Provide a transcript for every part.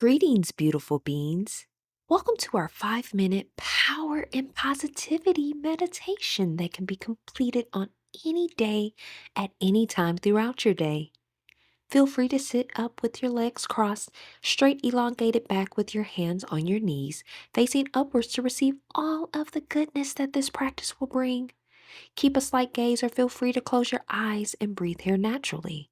Greetings, beautiful beings. Welcome to our 5-minute power and positivity meditation that can be completed on any day at any time throughout your day. Feel free to sit up with your legs crossed, straight elongated back with your hands on your knees, facing upwards to receive all of the goodness that this practice will bring. Keep a slight gaze or feel free to close your eyes and breathe here naturally.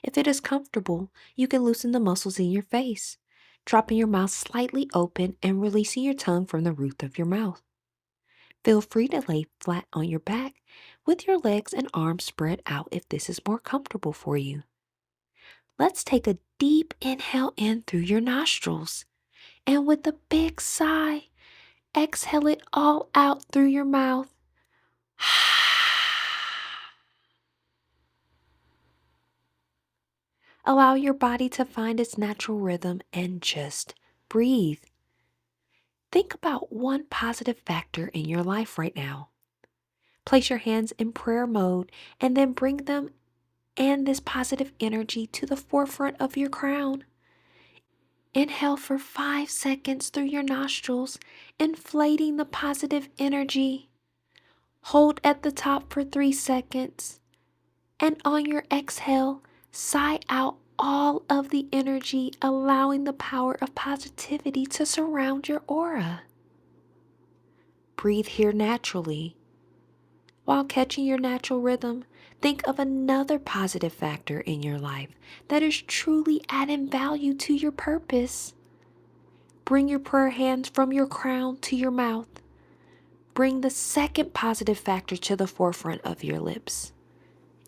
If it is comfortable, you can loosen the muscles in your face, dropping your mouth slightly open and releasing your tongue from the roof of your mouth. Feel free to lay flat on your back with your legs and arms spread out if this is more comfortable for you. Let's take a deep inhale in through your nostrils, and with a big sigh, exhale it all out through your mouth. Allow your body to find its natural rhythm and just breathe. Think about one positive factor in your life right now. Place your hands in prayer mode and then bring them and this positive energy to the forefront of your crown. Inhale for 5 seconds through your nostrils, inflating the positive energy. Hold at the top for 3 seconds. And on your exhale, sigh out all of the energy, allowing the power of positivity to surround your aura. Breathe here naturally. While catching your natural rhythm, think of another positive factor in your life that is truly adding value to your purpose. Bring your prayer hands from your crown to your mouth. Bring the second positive factor to the forefront of your lips.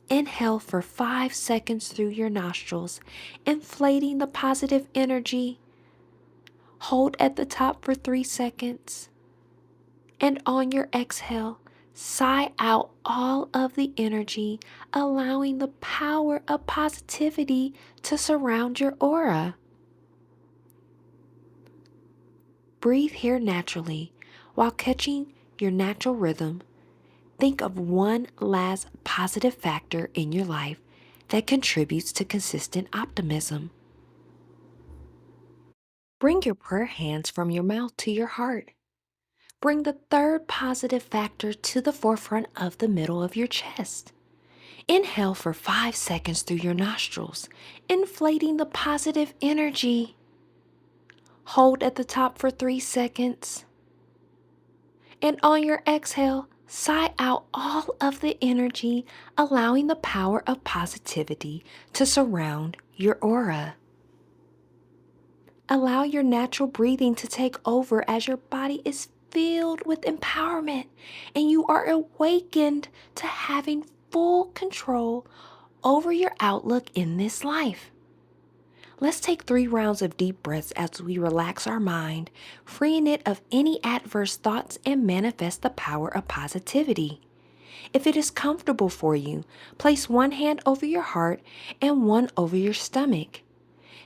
Inhale for 5 seconds through your nostrils, inflating the positive energy. Hold at the top for 3 seconds. And on your exhale, sigh out all of the energy, allowing the power of positivity to surround your aura. Breathe here naturally while catching your natural rhythm. Think of one last positive factor in your life that contributes to consistent optimism. Bring your prayer hands from your mouth to your heart. Bring the third positive factor to the forefront of the middle of your chest. Inhale for 5 seconds through your nostrils, inflating the positive energy. Hold at the top for 3 seconds. And on your exhale, sigh out all of the energy, allowing the power of positivity to surround your aura. Allow your natural breathing to take over as your body is filled with empowerment and you are awakened to having full control over your outlook in this life. Let's take 3 rounds of deep breaths as we relax our mind, freeing it of any adverse thoughts and manifest the power of positivity. If it is comfortable for you, place one hand over your heart and one over your stomach.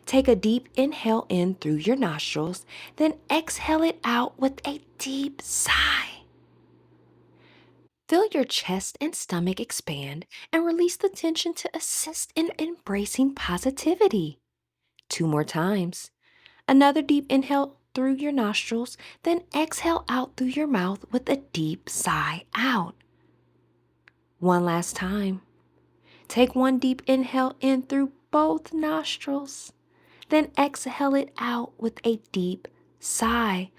Take a deep inhale in through your nostrils, then exhale it out with a deep sigh. Feel your chest and stomach expand and release the tension to assist in embracing positivity. 2 more times. Another deep inhale through your nostrils, then exhale out through your mouth with a deep sigh out. One last time. Take one deep inhale in through both nostrils, then exhale it out with a deep sigh.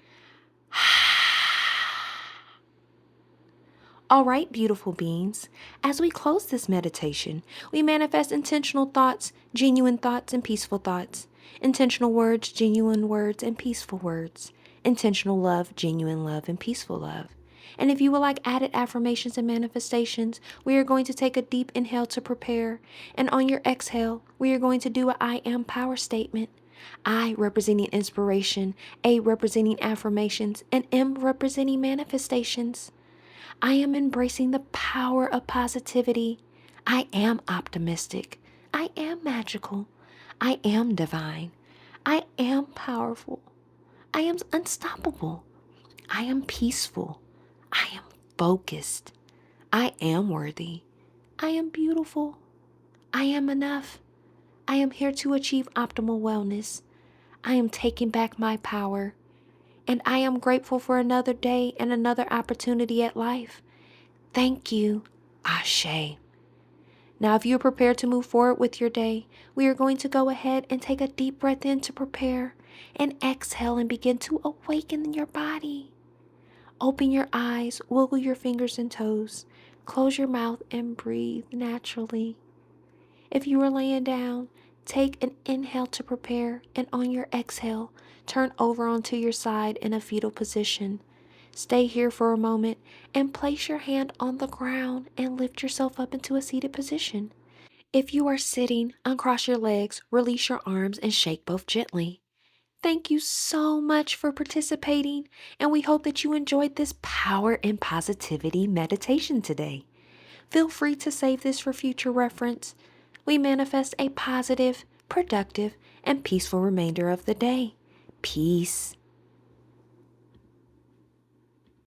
All right, beautiful beings, as we close this meditation, we manifest intentional thoughts, genuine thoughts, and peaceful thoughts. Intentional words, genuine words, and peaceful words. Intentional love, genuine love, and peaceful love. And if you would like added affirmations and manifestations, we are going to take a deep inhale to prepare. And on your exhale, we are going to do a I am power statement. I representing inspiration, A representing affirmations, and M representing manifestations. I am embracing the power of positivity. I am optimistic. I am magical. I am divine. I am powerful. I am unstoppable. I am peaceful. I am focused. I am worthy. I am beautiful. I am enough. I am here to achieve optimal wellness. I am taking back my power. And I am grateful for another day and another opportunity at life. Thank you, Ashe. Now, if you are prepared to move forward with your day, we are going to go ahead and take a deep breath in to prepare and exhale and begin to awaken your body. Open your eyes, wiggle your fingers and toes, close your mouth and breathe naturally. If you are laying down, take an inhale to prepare, and on your exhale, turn over onto your side in a fetal position. Stay here for a moment and place your hand on the ground and lift yourself up into a seated position. If you are sitting, uncross your legs, release your arms, and shake both gently. Thank you so much for participating, and we hope that you enjoyed this power and positivity meditation today. Feel free to save this for future reference. We manifest a positive, productive, and peaceful remainder of the day. Peace.